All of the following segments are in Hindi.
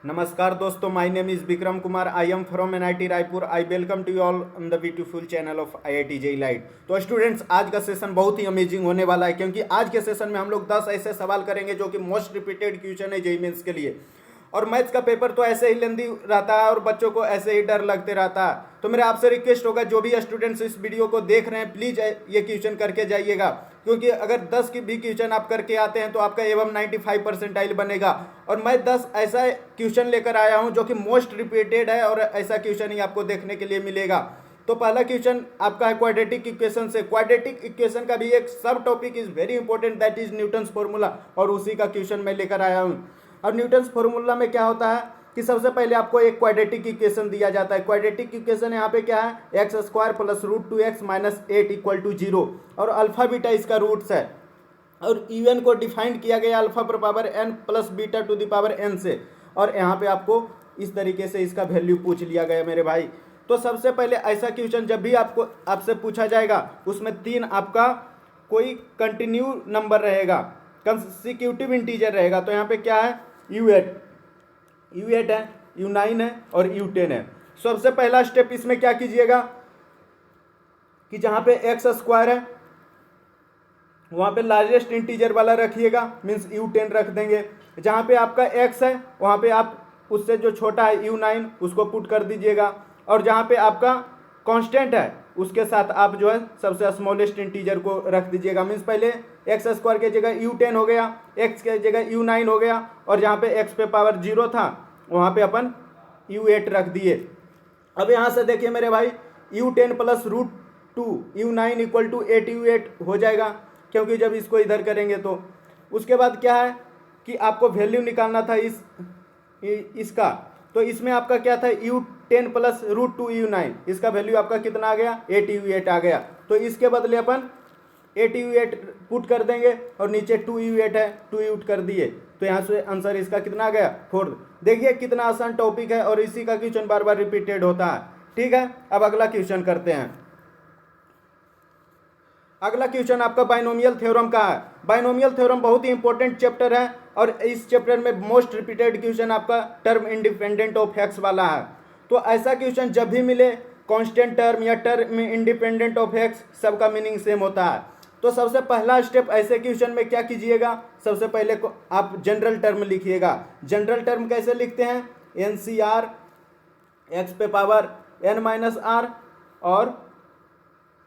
नमस्कार दोस्तों, my name is Vikram Kumar. I am from NIT Raipur. I welcome to you all on the beautiful channel of IIT JEE light. तो स्टूडेंट्स, आज का सेशन बहुत ही अमेजिंग होने वाला है, क्योंकि आज के सेशन में हम लोग 10 ऐसे सवाल करेंगे जो कि मोस्ट रिपीटेड क्वेश्चन है जेईई मेंस के लिए। और मैथ्स का पेपर तो ऐसे ही लेंदी रहता है और बच्चों को ऐसे ही डर लगते रहता है। तो मेरा आपसे रिक्वेस्ट होगा, जो भी स्टूडेंट्स इस वीडियो को देख रहे हैं, प्लीज़ ये क्वेश्चन करके जाइएगा, क्योंकि अगर 10 की भी क्वेश्चन आप करके आते हैं तो आपका एवं 95 परसेंटाइल बनेगा। और मैं 10 ऐसा क्वेश्चन लेकर आया हूं जो कि मोस्ट रिपीटेड है और ऐसा क्वेश्चन ही आपको देखने के लिए मिलेगा। तो पहला क्वेश्चन आपका है क्वाड्रेटिक इक्वेशन से। क्वाड्रेटिक इक्वेशन का भी एक सब topic is very important, that is Newton's formula, और उसी का क्वेश्चन मैं लेकर आया हूँ। अब न्यूटन्स फॉर्मूला में क्या होता है कि सबसे पहले आपको एक क्वाड्रेटिक इक्वेशन दिया जाता है। क्वाड्रेटिक इक्वेशन यहाँ पे क्या है, x square plus root 2x minus 8 equal to 0, और अल्फा बीटा इसका रूट्स है। और यूएन को डिफाइंड किया गया अल्फा पर power n plus beta to the power n से, और यहाँ पे आपको इस तरीके से इसका वैल्यू पूछ लिया गया मेरे भाई। तो सबसे पहले ऐसा क्वेश्चन जब भी आपको आपसे पूछा जाएगा, उसमें 3 आपका कोई कंटिन्यू नंबर रहेगा, कंसिक्यूटिव इंटीजर रहेगा। तो यहाँ पे क्या है, U8 है, U9 है और U10 है। सबसे पहला स्टेप इसमें क्या कीजिएगा कि जहाँ पे एक्स स्क्वायर है वहाँ पे लार्जेस्ट इंटीजर वाला रखिएगा, मीन्स U10 रख देंगे। जहाँ पे आपका x है वहाँ पे आप उससे जो छोटा है U9 उसको पुट कर दीजिएगा, और जहाँ पे आपका कांस्टेंट है उसके साथ आप जो है सबसे स्मॉलेस्ट इंटीजर को रख दीजिएगा। मीन्स पहले एक्स स्क्वायर की जगह U10 हो गया, x के जगह U9 हो गया, और जहाँ पे x पे पावर 0 था वहाँ पे अपन U8 रख दिए। अब यहाँ से देखिए मेरे भाई, U10 plus root 2 U9 equal to 8U8 हो जाएगा, क्योंकि जब इसको इधर करेंगे तो उसके बाद क्या है कि आपको वैल्यू निकालना था इसका। तो इसमें आपका क्या था, U10 प्लस रूट 2 U9, इसका वैल्यू आपका कितना आ गया, 8U8 आ गया। तो इसके बदले अपन 8U8 पुट कर देंगे, और नीचे 2U8 है, 2U8 कर दिए। तो यहाँ से आंसर इसका कितना आ गया, 4। देखिए कितना आसान टॉपिक है, और इसी का क्वेश्चन बार बार रिपीटेड होता है। ठीक है, अब अगला क्वेश्चन करते हैं। अगला क्वेश्चन आपका बाइनोमियल थ्योरम का है। बाइनोमियल थ्योरम बहुत ही इंपॉर्टेंट चैप्टर है, और इस चैप्टर में मोस्ट रिपीटेड क्वेश्चन आपका टर्म इंडिपेंडेंट ऑफ एक्स वाला है। तो ऐसा क्वेश्चन जब भी मिले, कांस्टेंट टर्म या टर्म इंडिपेंडेंट ऑफ एक्स, सबका मीनिंग सेम होता है। तो सबसे पहला स्टेप ऐसे क्वेश्चन में क्या कीजिएगा, सबसे पहले आप जनरल टर्म लिखिएगा। जनरल टर्म कैसे लिखते हैं, NCR एक्स पे पावर n माइनस आर, और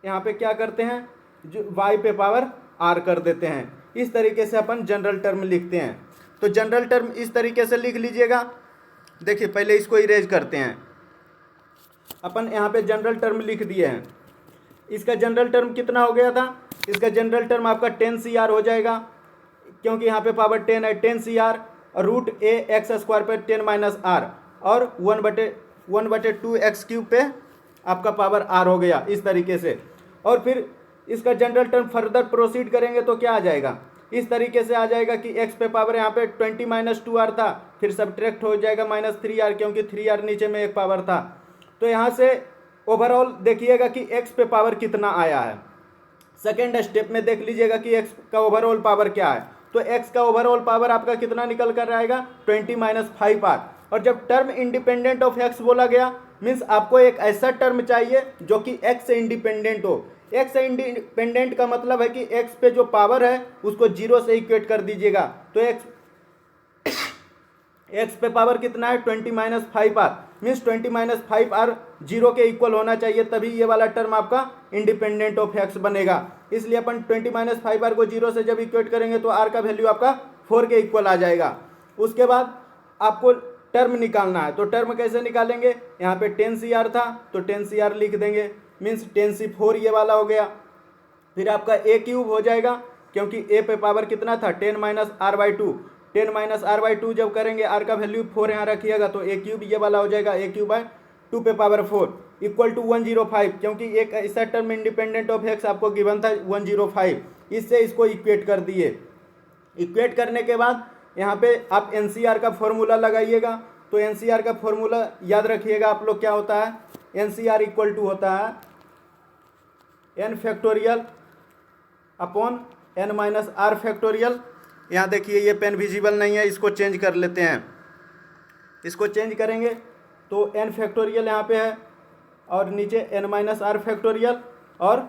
यहाँ पे क्या करते हैं, जो y पे पावर r कर देते हैं। इस तरीके से अपन जनरल टर्म लिखते हैं। तो जनरल टर्म इस तरीके से लिख लीजिएगा। देखिए पहले इसको इरेज करते हैं। अपन यहाँ पे जनरल टर्म लिख दिए हैं। इसका जनरल टर्म कितना हो गया था, इसका जनरल टर्म आपका 10CR हो जाएगा, क्योंकि यहाँ पे पावर 10 है, 10CR, और रूट a एक्स स्क्वायर पे 10 माइनस आर, और 1/2 एक्स क्यूब पे आपका पावर r हो गया, इस तरीके से। और फिर इसका जनरल टर्म फर्दर प्रोसीड करेंगे तो क्या आ जाएगा, इस तरीके से आ जाएगा कि x पे पावर यहाँ पे 20 माइनस 2r था, फिर सब्ट्रैक्ट हो जाएगा माइनस 3r, क्योंकि 3r नीचे में एक पावर था। तो यहाँ से ओवरऑल देखिएगा कि x पे पावर कितना आया है। सेकेंड स्टेप में देख लीजिएगा कि x का ओवरऑल पावर क्या है। तो x का ओवरऑल पावर आपका कितना निकल कर आएगा, 20 माइनस 5r। और जब टर्म इंडिपेंडेंट ऑफ x बोला गया, मीन्स आपको एक ऐसा टर्म चाहिए जो कि x से इंडिपेंडेंट हो। x से इंडिपेंडेंट का मतलब है कि x पे जो पावर है उसको 0 से इक्वेट कर दीजिएगा। तो x पे पावर कितना है, 20 minus 5r, means 20 minus 5r 0 के इक्वल होना चाहिए, तभी ये वाला टर्म आपका इंडिपेंडेंट ऑफ x बनेगा। इसलिए अपन 20 माइनस 5r को 0 से जब इक्वेट करेंगे तो r का वैल्यू आपका 4 के इक्वल आ जाएगा। उसके बाद आपको टर्म निकालना है। तो टर्म कैसे निकालेंगे, यहाँ पे 10CR था तो 10CR लिख देंगे, मीन्स 10C4 ये वाला हो गया। फिर आपका a क्यूब हो जाएगा, क्योंकि a पे पावर कितना था, 10 माइनस r/2, 10 माइनस r/2 जब करेंगे, r का वैल्यू 4 यहाँ रखिएगा, तो a क्यूब ये वाला हो जाएगा, a क्यूब बाय 2 पे पावर 4 इक्वल टू 105, क्योंकि एक ऐसा टर्म इंडिपेंडेंट ऑफ एक्स आपको गिवन था 105, इससे इसको इक्वेट कर दिए। इक्वेट करने के बाद यहाँ पे आप NCR का फॉर्मूला लगाइएगा। तो NCR का फॉर्मूला याद रखिएगा आप लोग, क्या होता है, NCR इक्वल टू होता है n factorial upon n minus r factorial. यहाँ देखिए ये पेन विजिबल नहीं है, इसको चेंज कर लेते हैं। इसको चेंज करेंगे तो n फैक्टोरियल यहाँ पे है और नीचे n माइनस आर फैक्टोरियल और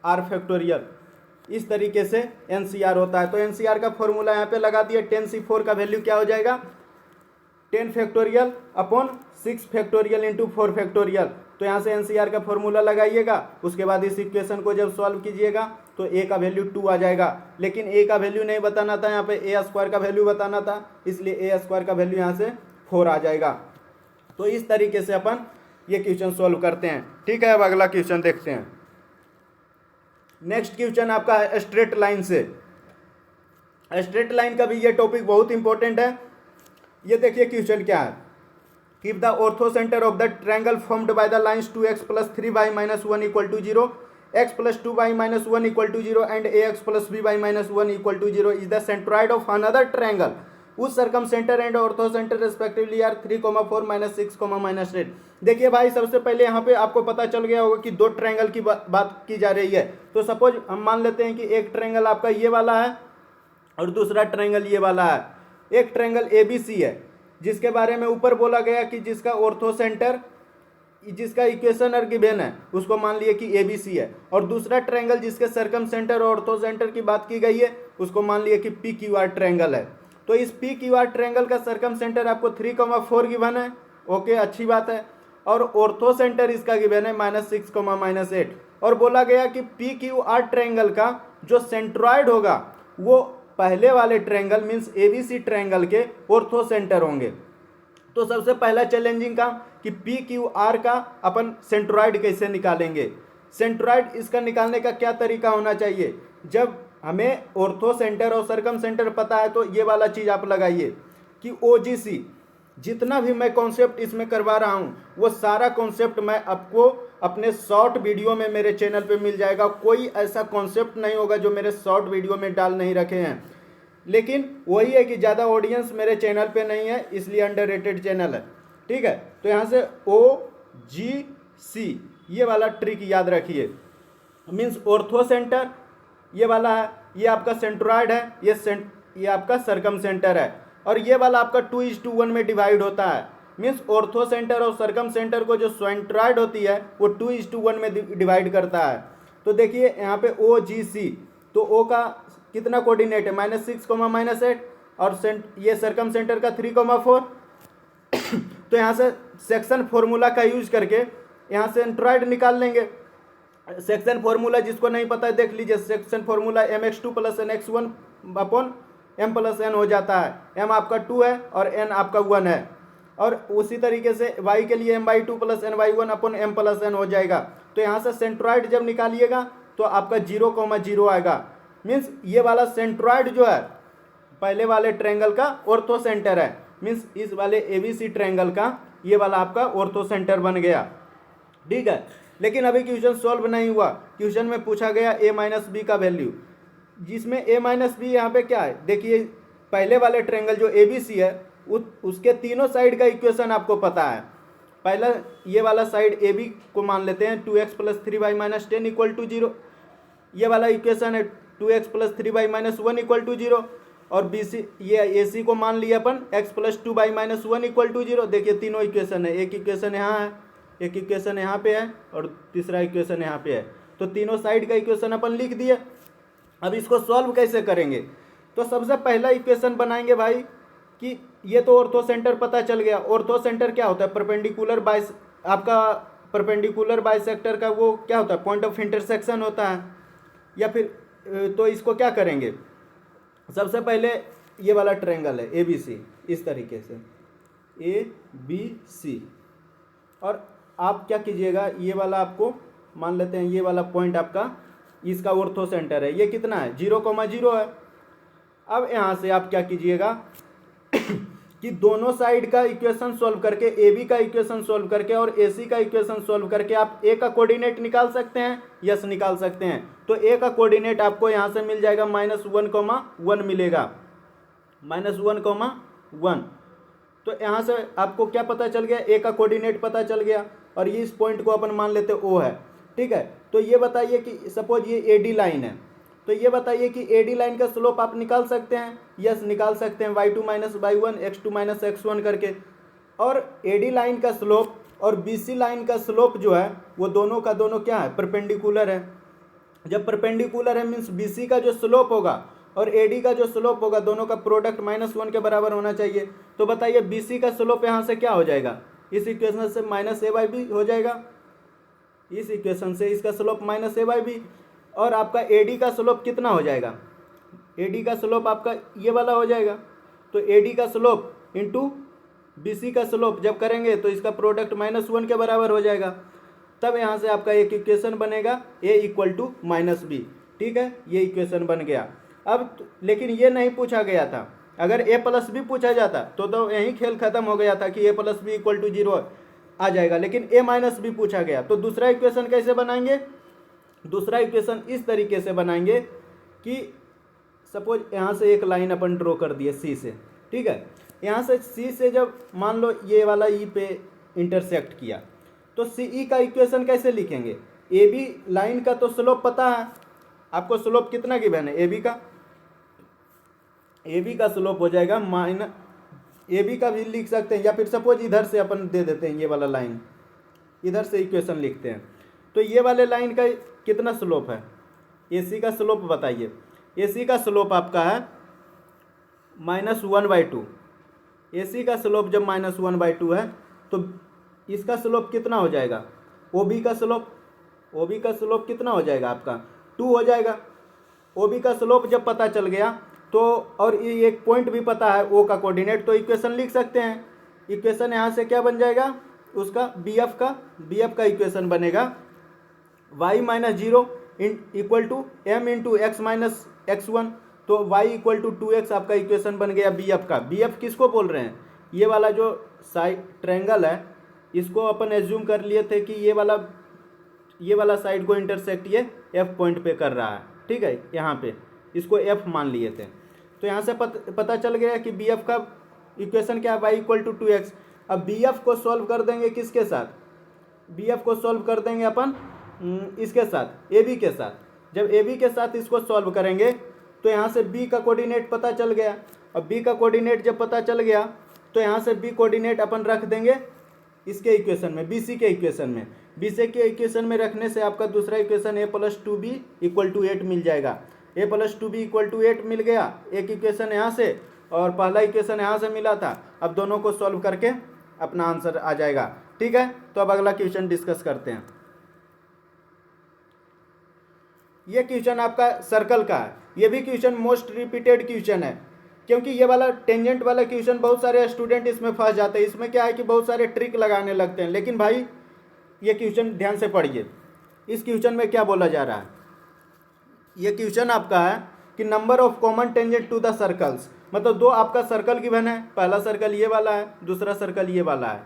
r फैक्टोरियल। इस तरीके से NCR होता है। तो NCR का फॉर्मूला यहाँ पे लगा दिया। 10C4 का वैल्यू क्या हो जाएगा, 10 factorial upon 6 factorial into 4 factorial. तो यहाँ से NCR का फॉर्मूला लगाइएगा, उसके बाद इस इक्वेशन को जब सॉल्व कीजिएगा तो a का वैल्यू 2 आ जाएगा। लेकिन a का वैल्यू नहीं बताना था, यहाँ पे a स्क्वायर का वैल्यू बताना था, इसलिए a स्क्वायर का वैल्यू यहाँ से 4 आ जाएगा। तो इस तरीके से अपन ये क्वेश्चन सॉल्व करते हैं। ठीक है, अब अगला क्वेश्चन देखते हैं। नेक्स्ट क्वेश्चन आपका है स्ट्रेट लाइन से। स्ट्रेट लाइन का भी ये टॉपिक बहुत इंपॉर्टेंट है। ये देखिए क्वेश्चन क्या है, keep the ortho centre of the triangle formed by the lines 2x + 3y - 1 = 0, x + 2y - 1 = 0 and ax + by - 1 = 0 is the centroid of another triangle उस circumcentre and orthocentre respectively are 3, 4, -6, -8। देखिए भाई, सबसे पहले यहाँ पे आपको पता चल गया होगा कि दो ट्रायंगल की बात की जा रही है। तो सपोज हम मान लेते हैं कि एक ट्रायंगल आपका ये वाला है और दूसरा ट्रायंगल ये वाला है। एक ट्रायंगल ABC है जिसके बारे में ऊपर बोला गया कि जिसका ऑर्थो सेंटर, जिसका इक्वेशन और गिवन है उसको मान लिए कि ABC है, और दूसरा ट्रायंगल जिसके सर्कम सेंटर और ऑर्थो सेंटर की बात की गई है उसको मान लिए कि PQR ट्रायंगल है। तो इस PQR ट्रायंगल का सर्कम सेंटर आपको 3, 4 गिवन है। ओके, अच्छी बात है। और ऑर्थो सेंटर इसका गिवन है -6, -8। और बोला गया कि PQR ट्रायंगल का जो सेंट्रॉइड होगा वो पहले वाले ट्रायंगल मीन्स ABC ट्रायंगल के ऑर्थो सेंटर होंगे। तो सबसे पहला चैलेंजिंग काम कि PQR का अपन सेंट्रॉइड कैसे निकालेंगे। सेंट्रॉइड इसका निकालने का क्या तरीका होना चाहिए, जब हमें ऑर्थो सेंटर और सर्कम सेंटर पता है तो ये वाला चीज़ आप लगाइए कि OGC, जितना भी मैं कॉन्सेप्ट इसमें करवा रहा हूँ वो सारा कॉन्सेप्ट मैं आपको अपने शॉर्ट वीडियो में मेरे चैनल पे मिल जाएगा। कोई ऐसा कॉन्सेप्ट नहीं होगा जो मेरे शॉर्ट वीडियो में डाल नहीं रखे हैं। लेकिन वही है कि ज़्यादा ऑडियंस मेरे चैनल पे नहीं है, इसलिए अंडररेटेड चैनल है। ठीक है, तो यहाँ से OGC ये वाला ट्रिक याद रखिए। मीन्स ऑर्थो सेंटर ये वाला है, ये आपका सेंट्रॉइड है, ये आपका सर्कम सेंटर है, और ये वाला आपका 2:1 में डिवाइड होता है। मीन्स ऑर्थो सेंटर और सर्कम सेंटर को जो सेंट्रॉइड होती है वो 2:1 में डिवाइड करता है। तो देखिए यहाँ पे OGC, तो O का कितना कोऑर्डिनेट है -6, -8, और ये सर्कम सेंटर का 3, 4। तो यहाँ से सेक्शन फॉर्मूला का यूज करके यहाँ सेंट्रॉइड निकाल लेंगे। सेक्शन फॉर्मूला जिसको नहीं पता है देख लीजिए। Section formula mx2 + nx1 upon m + n हो जाता है। m आपका 2 है और n आपका 1 है, और उसी तरीके से y के लिए m/2 + ny1 upon m + n हो जाएगा। तो यहाँ से सेंट्रॉइड जब निकालिएगा तो आपका 0, 0 आएगा। मीन्स ये वाला सेंट्रॉइड जो है पहले वाले ट्रायंगल का ऑर्थो सेंटर है। मीन्स इस वाले ABC ट्रायंगल का ये वाला आपका ऑर्थो सेंटर बन गया। ठीक है, लेकिन अभी क्वेश्चन सॉल्व नहीं हुआ। क्वेश्चन में पूछा गया a - b का वैल्यू, जिसमें a - b यहाँ पे क्या है, देखिए पहले वाले ट्रायंगल जो ABC है उसके तीनों साइड का इक्वेशन आपको पता है। पहला ये वाला साइड AB को मान लेते हैं 2x + 3y - 10 = 0। ये वाला इक्वेशन है 2x + 3y - 1 = 0, और BC ये AC को मान लिया अपन x + 2y - 1 = 0। देखिए तीनों इक्वेशन है, एक इक्वेशन यहाँ है, एक इक्वेशन यहाँ पे है, और तीसरा इक्वेशन यहाँ पे है। तो तीनों साइड का इक्वेशन अपन लिख दिए। अब इसको सॉल्व कैसे करेंगे, तो सबसे पहला इक्वेशन बनाएंगे भाई कि ये तो ऑर्थो सेंटर पता चल गया। ऑर्थो सेंटर क्या होता है, परपेंडिकुलर बाइसेक्टर का वो क्या होता है, पॉइंट ऑफ इंटरसेक्शन होता है। या फिर तो इसको क्या करेंगे, सबसे पहले ये वाला ट्रायंगल है ABC, इस तरीके से ABC, और आप क्या कीजिएगा, ये वाला आपको मान लेते हैं, ये वाला पॉइंट आपका इसका ऑर्थो सेंटर है। ये कितना है, 0, 0 है। अब यहाँ से आप क्या कीजिएगा कि दोनों साइड का इक्वेशन सॉल्व करके, AB का इक्वेशन सॉल्व करके और AC का इक्वेशन सॉल्व करके आप A का कोऑर्डिनेट निकाल सकते हैं, यस निकाल सकते हैं। तो A का कोऑर्डिनेट आपको यहाँ से मिल जाएगा -1, 1 मिलेगा, -1, 1। तो यहाँ से आपको क्या पता चल गया, A का कोऑर्डिनेट पता चल गया, और ये इस पॉइंट को अपन मान लेते O है। ठीक है, तो ये बताइए कि सपोज ये AD लाइन है, तो ये बताइए कि AD लाइन का स्लोप आप निकाल सकते हैं, यस निकाल सकते हैं, y2 - y1 x2 - x1 करके। और एडी लाइन का स्लोप और बीसी लाइन का स्लोप जो है वो दोनों का दोनों क्या है, परपेंडिकुलर है। जब परपेंडिकुलर है मीन्स बीसी का जो स्लोप होगा और एडी का जो स्लोप होगा दोनों का प्रोडक्ट -1 के बराबर होना चाहिए। तो बताइए बीसी का स्लोप यहाँ से क्या हो जाएगा, इस इक्वेशन से -a/b हो जाएगा, इस इक्वेशन से इसका स्लोप -a/b। और आपका एडी का स्लोप कितना हो जाएगा, एडी का स्लोप आपका ये वाला हो जाएगा। तो एडी का स्लोप इंटू बीसी का स्लोप जब करेंगे तो इसका प्रोडक्ट -1 के बराबर हो जाएगा। तब यहाँ से आपका एक इक्वेशन बनेगा a = -b। ठीक है, ये इक्वेशन बन गया। अब लेकिन ये नहीं पूछा गया था, अगर a + b पूछा जाता तो यही खेल खत्म हो गया था कि a + b = 0 आ जाएगा, लेकिन a - b पूछा गया। तो दूसरा इक्वेशन कैसे बनाएंगे, दूसरा इक्वेशन इस तरीके से बनाएंगे कि सपोज यहाँ से एक लाइन अपन ड्रॉ कर दिए सी से। ठीक है, यहाँ से सी से जब मान लो ये वाला ई पे इंटरसेक्ट किया तो सी ई का इक्वेशन कैसे लिखेंगे, ए बी लाइन का तो स्लोप पता है आपको, स्लोप कितना गिवन है ए बी का स्लोप हो जाएगा ए बी का भी लिख सकते हैं, या फिर सपोज इधर से अपन दे देते हैं ये वाला लाइन, इधर से इक्वेशन लिखते हैं। तो ये वाले लाइन का कितना स्लोप है, ए सी का स्लोप बताइए। ए सी का स्लोप आपका है -1/2। ए सी का स्लोप जब -1/2 है तो इसका स्लोप कितना हो जाएगा, ओ बी का स्लोप कितना हो जाएगा आपका 2 हो जाएगा। ओ बी का स्लोप जब पता चल गया तो और ये एक पॉइंट भी पता है ओ का कोऑर्डिनेट, तो इक्वेशन लिख सकते हैं। इक्वेशन यहाँ से क्या बन जाएगा उसका बी एफ का इक्वेशन बनेगा y - 0 = m × x - x1। तो y = 2x आपका इक्वेशन बन गया बी एफ का। बी एफ किसको बोल रहे हैं, ये वाला जो साइड ट्रायंगल है इसको अपन एज्यूम कर लिए थे कि ये वाला साइड को इंटरसेक्ट ये f पॉइंट पे कर रहा है। ठीक है, यहाँ पे इसको f मान लिए थे। तो यहाँ से पता चल गया कि बी एफ का इक्वेशन क्या है, y = 2x। अब बी एफ को सॉल्व कर देंगे किसके साथ, बी एफ को सॉल्व कर देंगे अपन इसके साथ ए बी के साथ। जब ए बी के साथ इसको सॉल्व करेंगे तो यहाँ से बी का कोऑर्डिनेट पता चल गया। अब बी का कोऑर्डिनेट जब पता चल गया तो यहाँ से बी कोऑर्डिनेट अपन रख देंगे इसके इक्वेशन में, बी सी के इक्वेशन में। बी सी के इक्वेशन में रखने से आपका दूसरा इक्वेशन a + 2b = 8 मिल जाएगा। a + 2b = 8 मिल गया, एक इक्वेशन यहाँ से और पहला इक्वेशन यहाँ से मिला था। अब दोनों को सॉल्व करके अपना आंसर आ जाएगा। ठीक है, तो अब अगला क्वेश्चन डिस्कस करते हैं। ये क्वेश्चन आपका सर्कल का है, ये भी क्वेश्चन मोस्ट रिपीटेड क्वेश्चन है, क्योंकि ये वाला टेंजेंट वाला क्वेश्चन बहुत सारे स्टूडेंट इसमें फंस जाते हैं। इसमें क्या है कि बहुत सारे ट्रिक लगाने लगते हैं, लेकिन भाई ये क्वेश्चन ध्यान से पढ़िए। इस क्वेश्चन में क्या बोला जा रहा है, ये क्वेश्चन आपका है कि number of common tangent to the circles, मतलब दो आपका सर्कल गिवन है, पहला सर्कल ये वाला है, दूसरा सर्कल ये वाला है।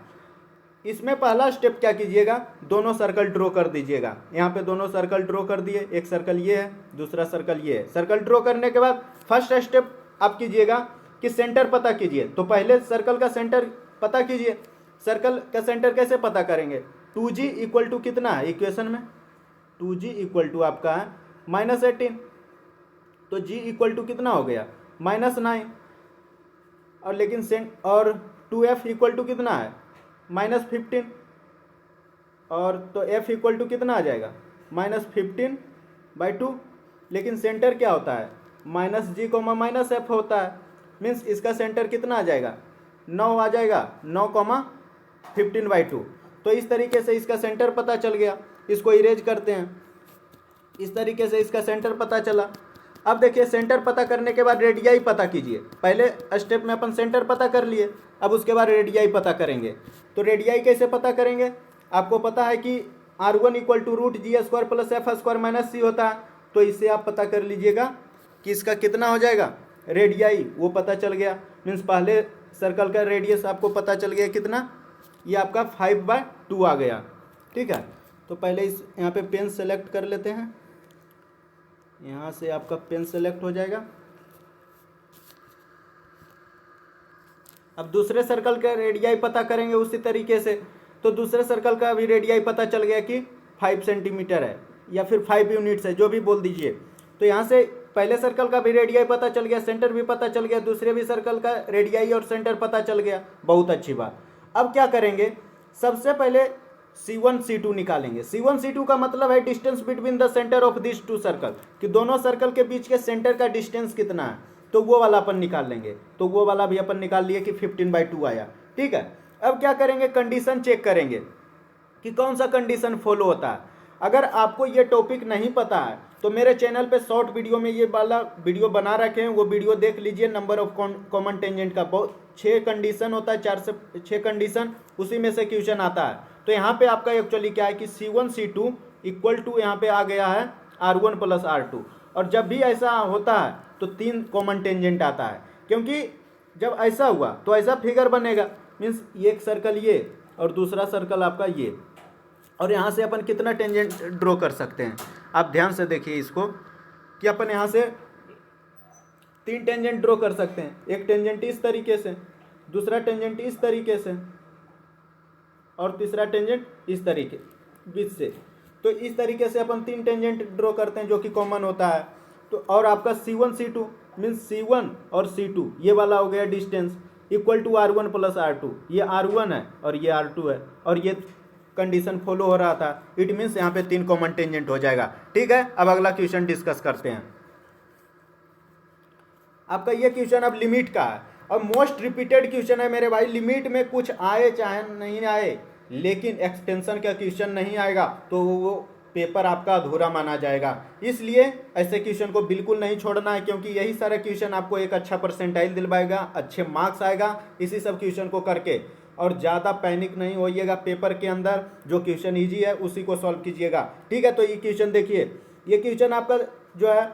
इसमें पहला स्टेप क्या कीजिएगा, दोनों सर्कल ड्रॉ कर दीजिएगा। यहाँ पे दोनों सर्कल ड्रॉ कर दिए, एक सर्कल ये है, दूसरा सर्कल ये है। सर्कल ड्रॉ करने के बाद फर्स्ट स्टेप आप कीजिएगा कि सेंटर पता कीजिए। तो पहले सर्कल का सेंटर पता कीजिए। सर्कल का सेंटर कैसे पता करेंगे, 2g = कितना है इक्वेशन में, 2g = आपका है -18। तो g = कितना हो गया -9। और लेकिन और 2f = कितना है -15। और तो f = कितना आ जाएगा -15/2। लेकिन सेंटर क्या होता है -g, -f होता है। मीन्स इसका सेंटर कितना आ जाएगा 9 आ जाएगा, 9,15/2। तो इस तरीके से इसका सेंटर पता चल गया। इसको इरेज करते हैं, इस तरीके से इसका सेंटर पता चला। अब देखिए सेंटर पता करने के बाद रेडियाई पता कीजिए। पहले स्टेप में अपन सेंटर पता कर लिए, अब उसके बाद रेडियाई पता करेंगे। तो रेडियाई कैसे पता करेंगे, आपको पता है कि r1 = √g² + f² - c होता है। तो इससे आप पता कर लीजिएगा कि इसका कितना हो जाएगा रेडियाई, वो पता चल गया। मीन्स पहले सर्कल का रेडियस आपको पता चल गया कितना, ये आपका 5/2 आ गया। ठीक है, तो पहले इस यहाँ पे पेन सेलेक्ट कर लेते हैं। यहाँ से आपका पेन सेलेक्ट हो जाएगा। अब दूसरे सर्कल का रेडियाई पता करेंगे उसी तरीके से। तो दूसरे सर्कल का भी रेडियाई पता चल गया कि 5 सेंटीमीटर है या फिर 5 यूनिट्स है, जो भी बोल दीजिए। तो यहाँ से पहले सर्कल का भी रेडियाई पता चल गया, सेंटर भी पता चल गया, दूसरे भी सर्कल का रेडियाई और सेंटर पता चल गया। बहुत अच्छी बात। अब क्या करेंगे, सबसे पहले C1 C2 निकालेंगे। C1 C2 का मतलब है distance between the centre of this two circle, कि दोनों सर्कल के बीच के सेंटर का डिस्टेंस कितना है, तो वो वाला अपन निकाल लेंगे। तो वो वाला भी अपन निकाल लिए कि 15/2 आया। ठीक है, अब क्या करेंगे, कंडीशन चेक करेंगे कि कौन सा कंडीशन फॉलो होता है। अगर आपको ये टॉपिक नहीं पता है तो मेरे चैनल पे शॉर्ट वीडियो में ये वाला वीडियो बना रखे हैं, वो वीडियो देख लीजिए। नंबर ऑफ कॉमन टेंजेंट का बहुत 6 कंडीशन होता है, 4 से 6 कंडीशन, उसी में से क्वेश्चन आता है। तो यहाँ पे आपका एक्चुअली क्या है कि C1 C2 इक्वल टू यहाँ पे आ गया है R1 प्लस R2। और जब भी ऐसा होता है तो 3 कॉमन टेंजेंट आता है, क्योंकि जब ऐसा हुआ तो ऐसा फिगर बनेगा, मीन्स एक सर्कल ये और दूसरा सर्कल आपका ये, और यहाँ से अपन कितना टेंजेंट ड्रॉ कर सकते हैं। आप ध्यान से देखिए इसको कि अपन यहाँ से 3 टेंजेंट ड्रॉ कर सकते हैं। एक टेंजेंट इस तरीके से, दूसरा टेंजेंट इस तरीके से, और तीसरा टेंजेंट इस तरीके बीच से। तो इस तरीके से अपन 3 टेंजेंट ड्रॉ करते हैं जो कि कॉमन होता है। तो और आपका C1 C2 मीन्स C1 और C2 ये वाला हो गया distance equal to R1 plus R2। ये R1 है और ये R2 है, और ये कंडीशन फॉलो हो रहा था। इट मीन्स यहाँ पे 3 कॉमन टेंजेंट हो जाएगा। ठीक है, अब अगला क्वेश्चन डिस्कस करते हैं। आपका ये क्वेश्चन अब लिमिट का है, और मोस्ट रिपीटेड क्वेश्चन है मेरे भाई। लिमिट में कुछ आए चाहे नहीं आए, लेकिन एक्सटेंशन का क्वेश्चन नहीं आएगा तो वो पेपर आपका अधूरा माना जाएगा। इसलिए ऐसे क्वेश्चन को बिल्कुल नहीं छोड़ना है, क्योंकि यही सारा क्वेश्चन आपको एक अच्छा परसेंटाइल दिलवाएगा, अच्छे मार्क्स आएगा इसी सब क्वेश्चन को करके। और ज़्यादा पैनिक नहीं होइएगा पेपर के अंदर, जो क्वेश्चन ईजी है उसी को सॉल्व कीजिएगा। ठीक है, तो ये क्वेश्चन देखिए, ये क्वेश्चन आपका जो है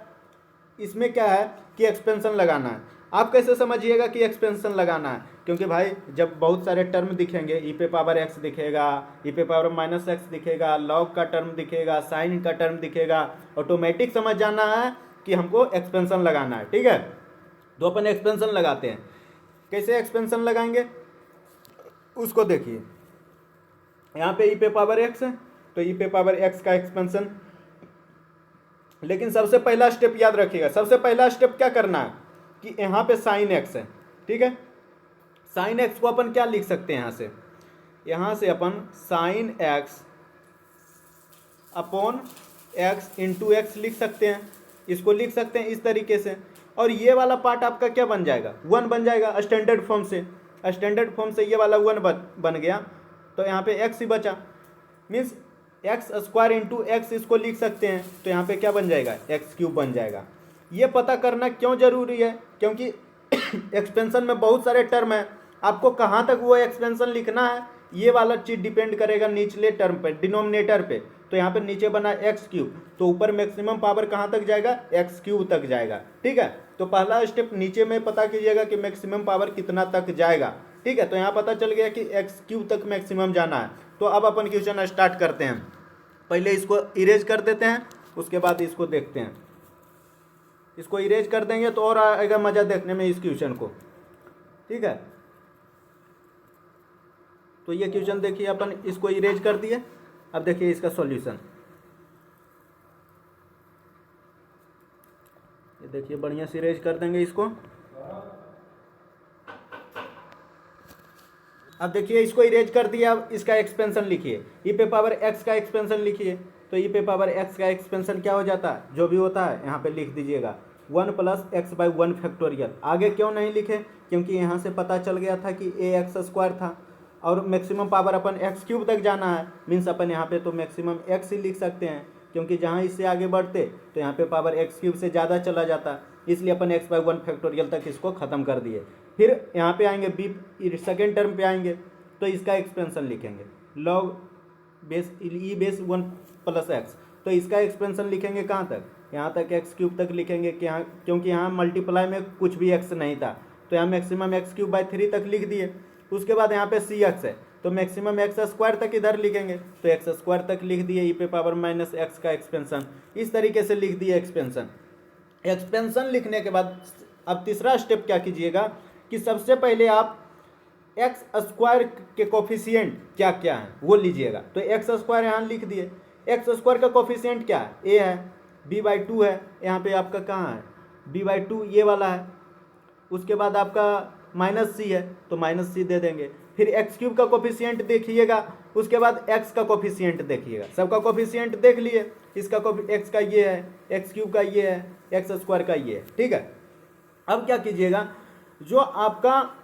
इसमें क्या है कि एक्सपेंशन लगाना है। आप कैसे समझिएगा कि एक्सपेंशन लगाना है, क्योंकि भाई जब बहुत सारे टर्म दिखेंगे, ई पे पावर एक्स दिखेगा, ई पे पावर माइनस एक्स दिखेगा, लॉग का टर्म दिखेगा, साइन का टर्म दिखेगा, ऑटोमेटिक समझ जाना है कि हमको एक्सपेंशन लगाना है। ठीक है, तो अपन एक्सपेंशन लगाते हैं। कैसे एक्सपेंशन लगाएंगे उसको देखिए। यहाँ पे ई पे पावर एक्स है तो ई पे पावर एक्स का एक्सपेंशन, लेकिन सबसे पहला स्टेप याद रखिएगा। सबसे पहला स्टेप क्या करना है कि यहाँ पे साइन एक्स है। ठीक है, साइन एक्स को अपन क्या लिख सकते हैं, यहाँ से अपन sine x upon x into x लिख सकते हैं। इसको लिख सकते हैं इस तरीके से, और ये वाला पार्ट आपका क्या बन जाएगा, 1 बन जाएगा स्टैंडर्ड फॉर्म से। स्टैंडर्ड फॉर्म से ये वाला 1 बन गया, तो यहाँ पे एक्स ही बचा, means x square into x इसको लिख सकते हैं। तो यहाँ पे क्या बन जाएगा, एक्स क्यूब बन जाएगा। ये पता करना क्यों जरूरी है, क्योंकि एक्सपेंशन में बहुत सारे टर्म है, आपको कहाँ तक वो एक्सपेंशन लिखना है ये वाला चीज़ डिपेंड करेगा निचले टर्म पे, डिनोमिनेटर पे। तो यहाँ पे नीचे बना एक्स क्यूब, तो ऊपर मैक्सिमम पावर कहाँ तक जाएगा, एक्स क्यूब तक जाएगा। ठीक है, तो पहला स्टेप नीचे में पता कीजिएगा कि मैक्सिमम पावर कितना तक जाएगा। ठीक है, तो यहाँ पता चल गया कि एक्स क्यूब तक मैक्सिमम जाना है। तो अब अपन क्वेश्चन स्टार्ट करते हैं। पहले इसको इरेज कर देते हैं, उसके बाद इसको देखते हैं। इसको इरेज कर देंगे तो और आएगा मज़ा देखने में इस क्वेश्चन को। ठीक है, तो ये क्वेश्चन देखिए, अपन इसको इरेज कर दिए। अब देखिए इसका सॉल्यूशन, ये देखिए बढ़िया से इरेज कर देंगे इसको। अब देखिए इसको इरेज कर दिया। अब इसका एक्सपेंशन लिखिए, ई पे पावर एक्स का एक्सपेंशन लिखिए। तो ई पे पावर एक्स का एक्सपेंशन क्या हो जाता है, जो भी होता है यहाँ पे लिख दीजिएगा 1 प्लस एक्स बाई 1 फैक्टोरियल। आगे क्यों नहीं लिखे, क्योंकि यहाँ से पता चल गया था कि ए एक्स स्क्वायर था, और मैक्सिमम पावर अपन एक्स क्यूब तक जाना है, मीन्स अपन यहाँ पे तो मैक्सिमम एक्स ही लिख सकते हैं, क्योंकि जहाँ इससे आगे बढ़ते तो यहाँ पे पावर एक्स क्यूब से ज़्यादा चला जाता, इसलिए अपन एक्स बाई 1 फैक्टोरियल तक इसको ख़त्म कर दिए। फिर यहाँ पे आएंगे बी सेकेंड टर्म पे आएंगे, तो इसका एक्सपेंशन लिखेंगे लॉग बेस ई बेस 1 प्लस एक्स। तो इसका एक्सपेंशन लिखेंगे कहाँ तक, यहाँ तक एक्स क्यूब तक लिखेंगे कि यहाँ, क्योंकि यहाँ मल्टीप्लाई में कुछ भी एक्स नहीं था, तो यहाँ मैक्सिमम एक्स क्यूब बाई 3 तक लिख दिए। उसके बाद यहाँ पे सी एक्स है, तो मैक्सिमम एक्स स्क्वायर तक इधर लिखेंगे, तो एक्स स्क्वायर तक लिख दिए ई पे पावर माइनस एक्स का एक्सपेंशन। इस तरीके से लिख दिए एक्सपेंशन। एक्सपेंशन लिखने के बाद अब तीसरा स्टेप क्या कीजिएगा कि सबसे पहले आप एक्स स्क्वायर के कोफिशिएंट क्या क्या है वो लीजिएगा। तो एक्स स्क्वायर यहाँ लिख दिए। एक्स स्क्वायर का कोफिशिएंट क्या है, ए है, बी बाई 2 है, यहाँ पे आपका कहाँ है बी बाई 2 ये वाला है। उसके बाद आपका माइनस सी है, तो माइनस सी दे देंगे। फिर एक्स क्यूब का कोफिशिएंट देखिएगा, उसके बाद एक्स का कोफिशिएंट देखिएगा। सबका कोफिशिएंट देख लिए, इसका एक्स का ये है, एक्स क्यूब का ये है, एक्स स्क्वायर का ये है, ठीक है। अब क्या कीजिएगा, जो आपका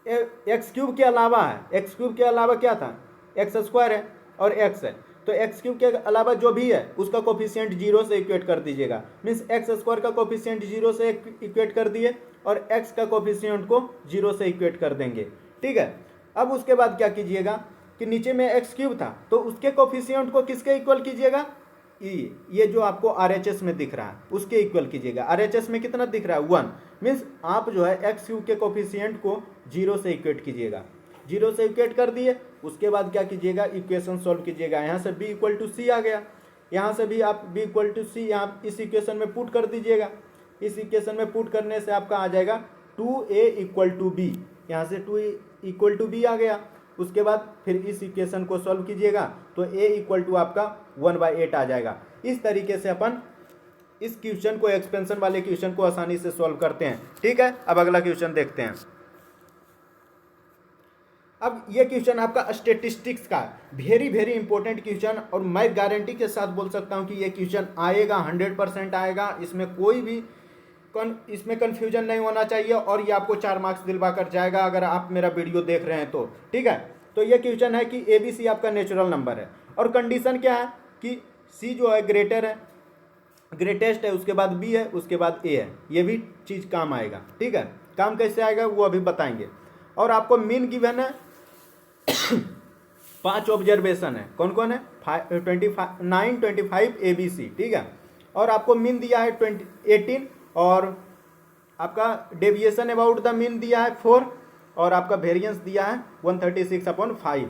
एक्स क्यूब के अलावा है, एक्स क्यूब के अलावा क्या था, एक्स स्क्वायर है और एक्स है, तो एक्स क्यूब के अलावा जो भी है उसका कोफिशिएंट 0 से इक्वेट कर दीजिएगा। मीन्स एक्स स्क्वायर का कोफिशिएंट 0 से इक्वेट कर दिए और एक्स का कोफिशिएंट को 0 से इक्वेट कर देंगे, ठीक है। अब उसके बाद क्या कीजिएगा कि नीचे में एक्स क्यूब था तो उसके कोफिशिएंट को किसके इक्वल कीजिएगा, ये जो आपको आरएचएस में दिख रहा है उसके इक्वल कीजिएगा। आरएचएस में कितना दिख रहा है, 1। मीन्स आप जो है एक्स क्यूब के कोफिशिएंट को 0 से इक्वेट कीजिएगा। 0 से इक्वेट कर दिए, उसके बाद क्या कीजिएगा, इक्वेशन सॉल्व कीजिएगा। यहाँ से b इक्वल टू सी आ गया, यहाँ से भी आप b इक्वल टू सी यहाँ इस इक्वेशन में पुट कर दीजिएगा। इस इक्वेशन में पुट करने से आपका आ जाएगा 2a इक्वल टू बी, यहाँ से 2a इक्वल टू बी आ गया। उसके बाद फिर इस इक्वेशन को सॉल्व कीजिएगा तो a इक्वल टू आपका 1/8 आ जाएगा। इस तरीके से अपन इस क्वेश्चन को, एक्सपेंशन वाले क्वेश्चन को आसानी से सॉल्व करते हैं, ठीक है। अब अगला क्वेश्चन देखते हैं। अब ये क्वेश्चन आपका स्टेटिस्टिक्स का वेरी वेरी इंपॉर्टेंट क्वेश्चन, और मैं गारंटी के साथ बोल सकता हूँ कि ये क्वेश्चन आएगा, 100% आएगा। इसमें कोई भी इसमें कन्फ्यूजन नहीं होना चाहिए, और ये आपको 4 मार्क्स दिलवा कर जाएगा अगर आप मेरा वीडियो देख रहे हैं तो, ठीक है। तो ये क्वेश्चन है कि ABC आपका नेचुरल नंबर है, और कंडीशन क्या है कि C जो है ग्रेटर है, ग्रेटेस्ट है, उसके बाद B है, उसके बाद A है। ये भी चीज़ काम आएगा, ठीक है। काम कैसे आएगा वो अभी बताएंगे। और आपको मीन गिवन है 5 ऑब्जर्वेशन है, कौन कौन है, 9, 25 ABC, ठीक है। और आपको मीन दिया है 18, और आपका डेविएशन अबाउट द मीन दिया है 4, और आपका वेरिएंस दिया है 136/5।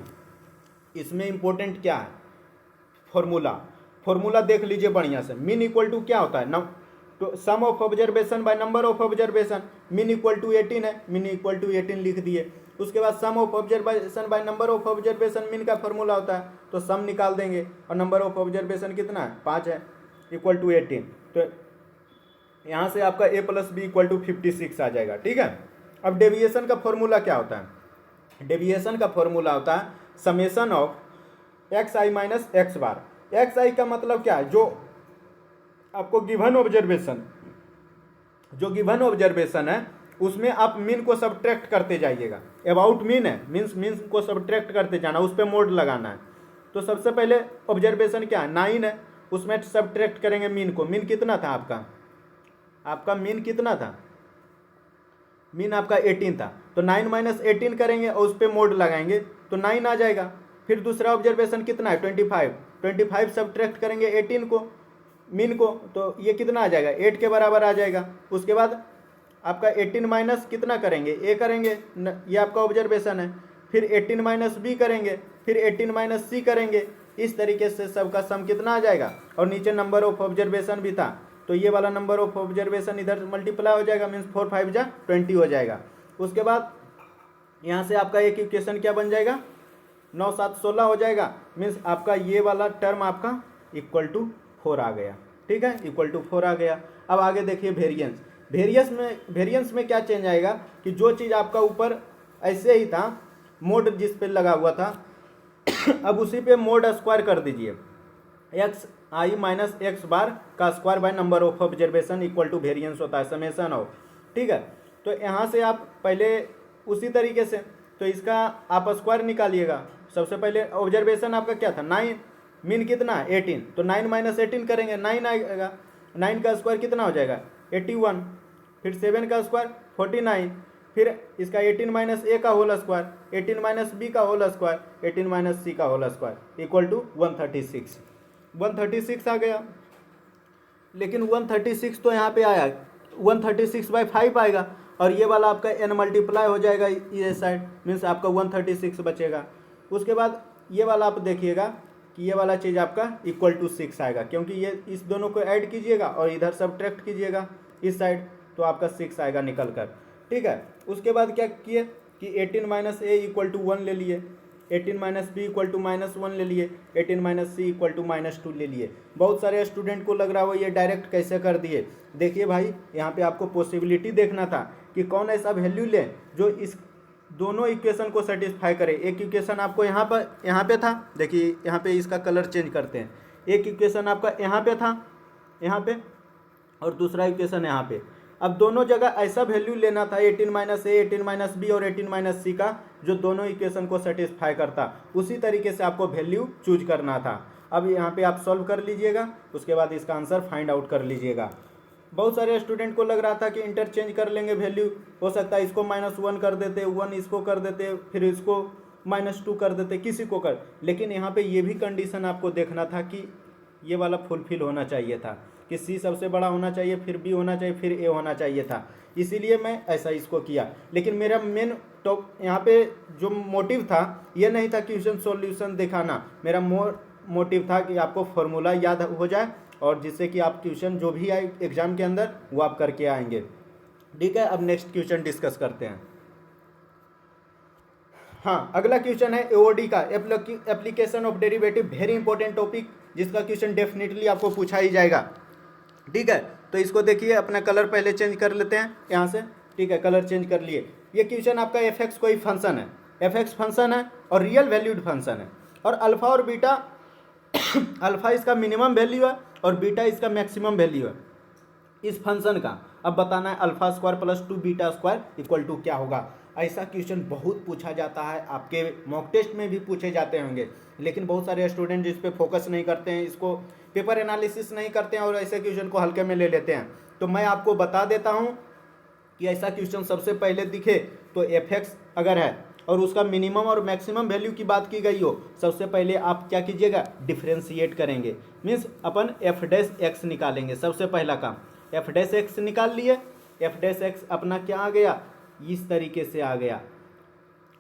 इसमें इंपॉर्टेंट क्या है, फॉर्मूला देख लीजिए बढ़िया से। मीन इक्वल टू क्या होता है, तो sum of observation by number of observation. Mean equal to 18 है, मीन इक्वल टू 18 लिख दिए। उसके बाद sum of observation by number of observation, mean का फॉर्मूला होता है, तो सम निकाल देंगे, और नंबर ऑफ ऑब्जर्वेशन कितना है, 5 है, इक्वल टू 18। तो यहाँ से आपका a + b इक्वल टू 56 आ जाएगा, ठीक है। अब डेविएशन का फॉर्मूला क्या होता है, डेविएशन का फॉर्मूला होता है summation of xi minus x bar. xi का मतलब क्या है, जो आपको गिवन ऑब्जर्वेशन है उसमें आप मीन को सब्ट्रैक्ट करते जाइएगा। अबाउट मीन है, मीन को सब्ट्रैक्ट करते जाना, उस पर मोड लगाना है। तो सबसे पहले ऑब्जर्वेशन क्या है, 9 है, उसमें सब्ट्रैक्ट करेंगे मीन को। मीन कितना था आपका मीन कितना था, मीन आपका 18 था, तो 9 - 18 करेंगे और उस पर मोड लगाएंगे तो 9 आ जाएगा। फिर दूसरा ऑब्जर्वेशन कितना है, 25 सब्ट्रैक्ट करेंगे 18 को, मीन को, तो ये कितना आ जाएगा, 8 के बराबर आ जाएगा। उसके बाद आपका 18 माइनस कितना करेंगे, a करेंगे, ये आपका ऑब्जर्वेशन है। फिर 18 - b करेंगे, फिर 18 - c करेंगे। इस तरीके से सबका सम कितना आ जाएगा, और नीचे नंबर ऑफ ऑब्जर्वेशन भी था, तो ये वाला नंबर ऑफ ऑब्जर्वेशन इधर मल्टीप्लाई हो जाएगा, मीन्स 4 × 5 = 20 हो जाएगा। उसके बाद यहाँ से आपका एक इक्वेशन क्या बन जाएगा, 9 × 7 = 16 हो जाएगा। मीन्स आपका ये वाला टर्म आपका इक्वल टू 4 आ गया, ठीक है, इक्वल टू 4 आ गया। अब आगे देखिए वेरिएंस में क्या चेंज आएगा कि जो चीज़ आपका ऊपर ऐसे ही था, मोड जिस पे लगा हुआ था अब उसी पे मोड स्क्वायर कर दीजिए, xi माइनस एक्स बार का square by number of observation equal to variance होता है समेशन ऑफ, ठीक है। तो यहाँ से आप पहले उसी तरीके से, तो इसका आप स्क्वायर निकालिएगा। सबसे पहले ऑब्जर्वेशन आपका क्या था, 9, मीन कितना है 18, तो 9 - 18 करेंगे, 9 आएगा। 9 का स्क्वायर कितना हो जाएगा, 81। फिर 7 का स्क्वायर 49, फिर इसका 18 - a का होल स्क्वायर, 18 - b का होल स्क्वायर, 18 - c का होल स्क्वायर इक्वल टू 136 आ गया। लेकिन 136 तो यहाँ पे आया, 136/5 आएगा, और ये वाला आपका n मल्टीप्लाई हो जाएगा ये साइड, मीन्स आपका 136 बचेगा। उसके बाद ये वाला आप देखिएगा कि ये वाला चीज़ आपका इक्वल टू 6 आएगा, क्योंकि ये इस दोनों को ऐड कीजिएगा और इधर सब्ट्रैक्ट कीजिएगा इस साइड, तो आपका 6 आएगा निकल कर, ठीक है। उसके बाद क्या किए कि 18 - a इक्वल टू 1 ले लिए, 18 - b इक्वल टू -1 ले लिए, 18 - c इक्वल टू -2 ले लिए। बहुत सारे स्टूडेंट को लग रहा हो ये डायरेक्ट कैसे कर दिए। देखिए भाई, यहाँ पे आपको पॉसिबिलिटी देखना था कि कौन ऐसा वैल्यू लें जो इस दोनों इक्वेशन को सेटिस्फाई करे। एक इक्वेशन आपको यहाँ पे था, देखिए यहाँ पे इसका कलर चेंज करते हैं। एक इक्वेशन आपका यहाँ पे था, यहाँ पे, और दूसरा इक्वेशन यहाँ पे। अब दोनों जगह ऐसा वैल्यू लेना था 18 माइनस ए, 18 माइनस बी और 18 माइनस सी का, जो दोनों इक्वेशन को सेटिस्फाई करता। उसी तरीके से आपको वैल्यू चूज करना था। अब यहाँ पे आप सॉल्व कर लीजिएगा, उसके बाद इसका आंसर फाइंड आउट कर लीजिएगा। बहुत सारे स्टूडेंट को लग रहा था कि इंटरचेंज कर लेंगे वैल्यू, हो सकता है इसको -1 कर देते, 1 इसको कर देते, फिर इसको -2 कर देते, किसी को कर, लेकिन यहाँ पे ये भी कंडीशन आपको देखना था कि ये वाला फुलफिल होना चाहिए था कि सी सबसे बड़ा होना चाहिए, फिर बी होना चाहिए, फिर ए होना चाहिए था। इसीलिए मैं ऐसा इसको किया। लेकिन मेरा मेन टॉप यहाँ पे जो मोटिव था, ये नहीं था क्वेश्चन सॉल्यूशन दिखाना। मेरा मोटिव था कि आपको फॉर्मूला याद हो जाए और जिससे कि आप ट्यूशन जो भी आए एग्जाम के अंदर वो आप करके आएंगे। ठीक है, अब नेक्स्ट क्वेश्चन डिस्कस करते हैं। हाँ, अगला क्वेश्चन है एओडी का, application of derivative, very important topic, जिसका क्वेश्चन डेफिनेटली आपको पूछा ही जाएगा। ठीक है, तो इसको देखिए, अपना कलर पहले चेंज कर लेते हैं यहाँ से। ठीक है, कलर चेंज कर लिए। ये क्वेश्चन आपका एफ एक्स कोई फंक्शन है, एफ एक्स फंक्शन है और रियल वैल्यूड फंक्शन है, और अल्फा और बीटा अल्फा इसका मिनिमम वैल्यू है और बीटा इसका मैक्सिमम वैल्यू है इस फंक्शन का। अब बताना है alpha square plus 2 beta square equal to क्या होगा। ऐसा क्वेश्चन बहुत पूछा जाता है, आपके मॉक टेस्ट में भी पूछे जाते होंगे, लेकिन बहुत सारे स्टूडेंट इस पर फोकस नहीं करते हैं, इसको पेपर एनालिसिस नहीं करते हैं और ऐसे क्वेश्चन को हल्के में ले लेते हैं। तो मैं आपको बता देता हूँ कि ऐसा क्वेश्चन सबसे पहले दिखे तो एफ एक्स अगर है और उसका मिनिमम और मैक्सिमम वैल्यू की बात की गई हो, सबसे पहले आप क्या कीजिएगा, डिफ्रेंशिएट करेंगे। मीन्स अपन एफ डैश एक्स निकालेंगे। सबसे पहला काम एफ डैश एक्स निकाल लिए। एफ डैश एक्स अपना क्या आ गया, इस तरीके से आ गया।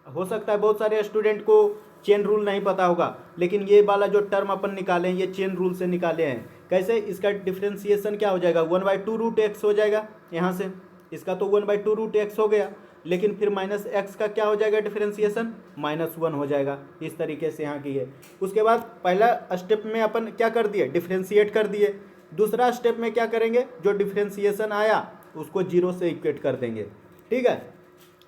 हो सकता है बहुत सारे स्टूडेंट को चेन रूल नहीं पता होगा, लेकिन ये वाला जो टर्म अपन निकाले हैं ये चेन रूल से निकाले हैं। कैसे, इसका डिफ्रेंशिएशन क्या हो जाएगा, 1/2 रूट एक्स हो जाएगा। यहाँ से इसका तो 1/2 रूट एक्स हो गया, लेकिन फिर माइनस एक्स का क्या हो जाएगा डिफरेंशिएशन, -1 हो जाएगा। इस तरीके से यहाँ की है। उसके बाद पहला स्टेप में अपन क्या कर दिए, डिफरेंशिएट कर दिए। दूसरा स्टेप में क्या करेंगे, जो डिफरेंशिएशन आया उसको 0 से इक्वेट कर देंगे। ठीक है,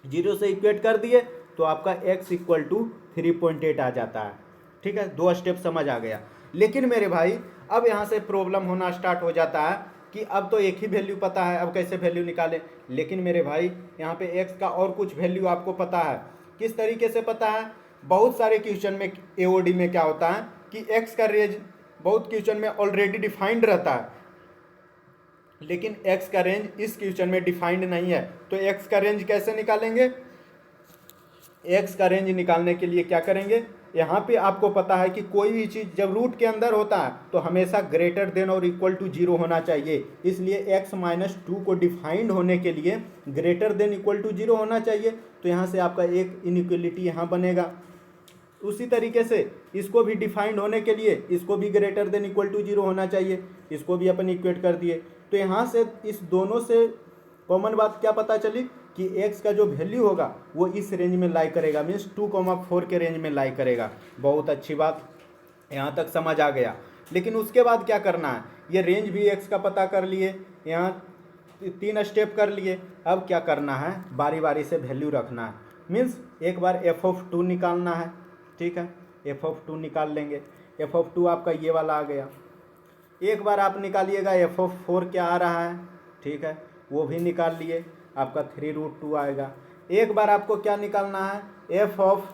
0 से इक्वेट कर दिए तो आपका x इक्वल टू 3.8 आ जाता है। ठीक है, 2 स्टेप समझ आ गया। लेकिन मेरे भाई अब यहाँ से प्रॉब्लम होना स्टार्ट हो जाता है कि अब तो एक ही वैल्यू पता है, अब कैसे वैल्यू निकालें। लेकिन मेरे भाई यहाँ पे x का और कुछ वैल्यू आपको पता है। किस तरीके से पता है, बहुत सारे क्वेश्चन में एओडी में क्या होता है कि x का रेंज बहुत क्वेश्चन में ऑलरेडी डिफाइंड रहता है, लेकिन x का रेंज इस क्वेश्चन में डिफाइंड नहीं है। तो x का रेंज कैसे निकालेंगे, x का रेंज निकालने के लिए क्या करेंगे, यहाँ पे आपको पता है कि कोई भी चीज़ जब रूट के अंदर होता है तो हमेशा ग्रेटर देन और इक्वल टू 0 होना चाहिए। इसलिए x-2 को डिफाइंड होने के लिए ग्रेटर देन इक्वल टू 0 होना चाहिए। तो यहाँ से आपका एक इनइक्वलिटी यहाँ बनेगा। उसी तरीके से इसको भी डिफाइंड होने के लिए इसको भी ग्रेटर देन इक्वल टू 0 होना चाहिए, इसको भी अपन इक्वेट कर दिए। तो यहाँ से इस दोनों से कॉमन बात क्या पता चली कि x का जो वैल्यू होगा वो इस रेंज में लाई करेगा, मीन्स 2,4 के रेंज में लाई करेगा। बहुत अच्छी बात, यहाँ तक समझ आ गया। लेकिन उसके बाद क्या करना है, ये रेंज भी x का पता कर लिए, यहाँ 3 स्टेप कर लिए। अब क्या करना है, बारी बारी से वैल्यू रखना है। मीन्स एक बार f(2) निकालना है। ठीक है, f(2) निकाल लेंगे। f(2) आपका ये वाला आ गया। एक बार आप निकालिएगा f(4) क्या आ रहा है, ठीक है, वो भी निकाल लिए, आपका 3√2 आएगा। एक बार आपको क्या निकालना है, f ऑफ